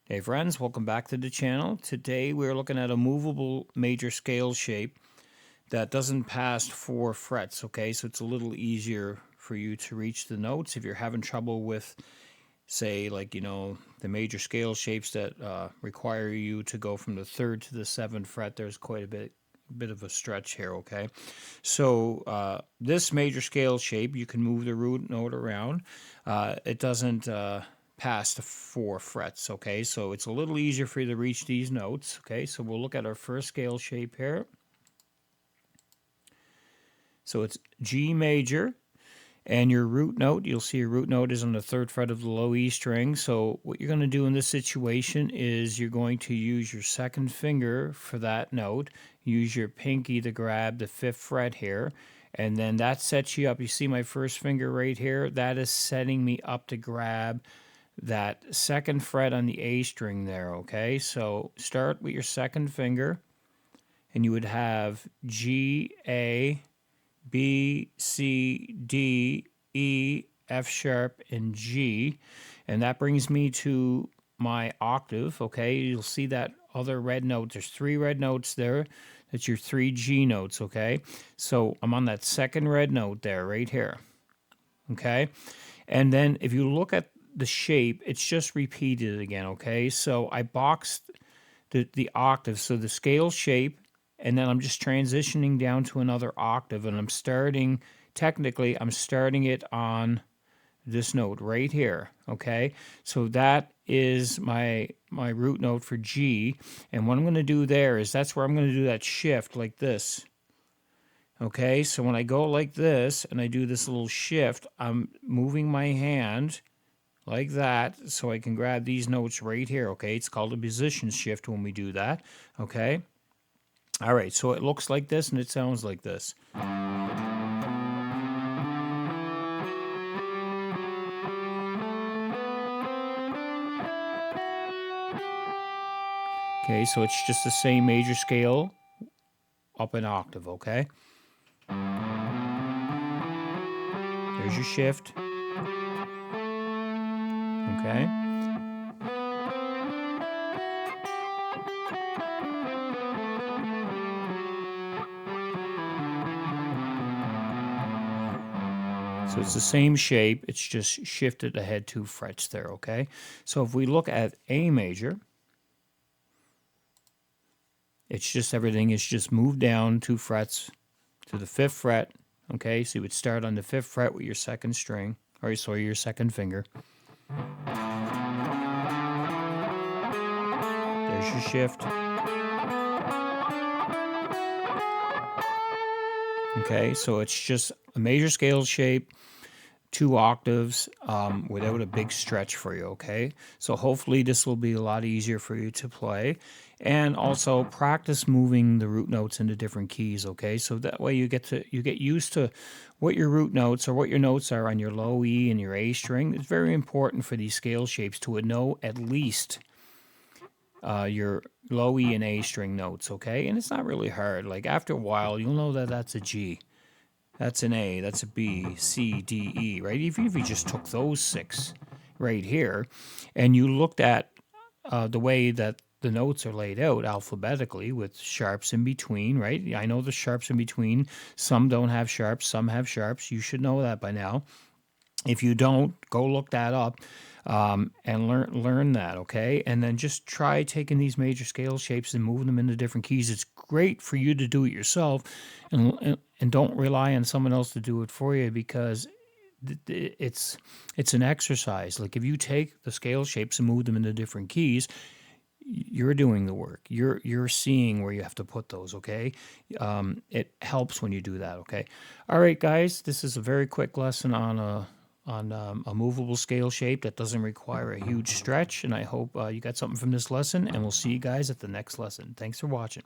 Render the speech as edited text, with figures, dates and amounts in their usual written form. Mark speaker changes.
Speaker 1: Hey friends, welcome back to the channel. Today we're looking at a movable major scale shape that doesn't pass 4 frets, okay? So it's a little easier for you to reach the notes if you're having trouble with, say, the major scale shapes that require you to go from the 3rd to the 7th fret. There's quite a bit of a stretch here, okay? So this major scale shape, you can move the root note around. It doesn't past 4 frets, okay? So it's a little easier for you to reach these notes, okay? So we'll look at our first scale shape here. So it's G major, and your root note, you'll see your root note is on the 3rd fret of the low E string. So what you're going to do in this situation is you're going to use your 2nd finger for that note, use your pinky to grab the 5th fret here, and then that sets you up. You see my first finger right here? That is setting me up to grab that 2nd fret on the A string there, okay? So start with your 2nd finger, and you would have G, A, B, C, D, E, F sharp, and G. And that brings me to my octave, okay? You'll see that other red note. There's 3 red notes there. That's your 3 G notes, okay? So I'm on that 2nd red note there, right here, okay? And then if you look at the shape, it's just repeated again, okay? So I boxed the octave, so the scale shape, and then I'm just transitioning down to another octave, and I'm starting it on this note right here, okay? So that is my root note for G, and what I'm going to do there is that's where I'm going to do that shift like this. Okay, so when I go like this and I do this little shift, I'm moving my hand like that so I can grab these notes right here, okay? It's called a position shift when we do that, okay? All right, so it looks like this and it sounds like this. Okay, so it's just the same major scale up an octave, okay? There's your shift. Okay. So it's the same shape, it's just shifted ahead 2 frets there, okay? So if we look at A major, it's just everything is just moved down 2 frets to the 5th fret, okay? So you would start on the 5th fret with your 2nd string, or sorry, your 2nd finger. There's your shift. Okay, so it's just a major scale shape, 2 octaves without a big stretch for you, okay? So hopefully this will be a lot easier for you to play. And also practice moving the root notes into different keys, okay? So that way you get used to what your root notes or what your notes are on your low E and your A string. It's very important for these scale shapes to know at least your low E and A string notes, okay? And it's not really hard. Like after a while, you'll know that that's a G. That's an A, that's a B, C, D, E, right? Even if you just took those 6 right here and you looked at the way that the notes are laid out alphabetically with sharps in between, right? I know the sharps in between. Some don't have sharps, some have sharps. You should know that by now. If you don't, go look that up and learn that, okay? And then just try taking these major scale shapes and moving them into different keys. It's great for you to do it yourself, and don't rely on someone else to do it for you, because it's an exercise. Like if you take the scale shapes and move them into different keys, you're doing the work. You're seeing where you have to put those, okay? It helps when you do that, okay? All right, guys, this is a very quick lesson on a movable scale shape that doesn't require a huge stretch, and I hope you got something from this lesson, and we'll see you guys at the next lesson. Thanks for watching.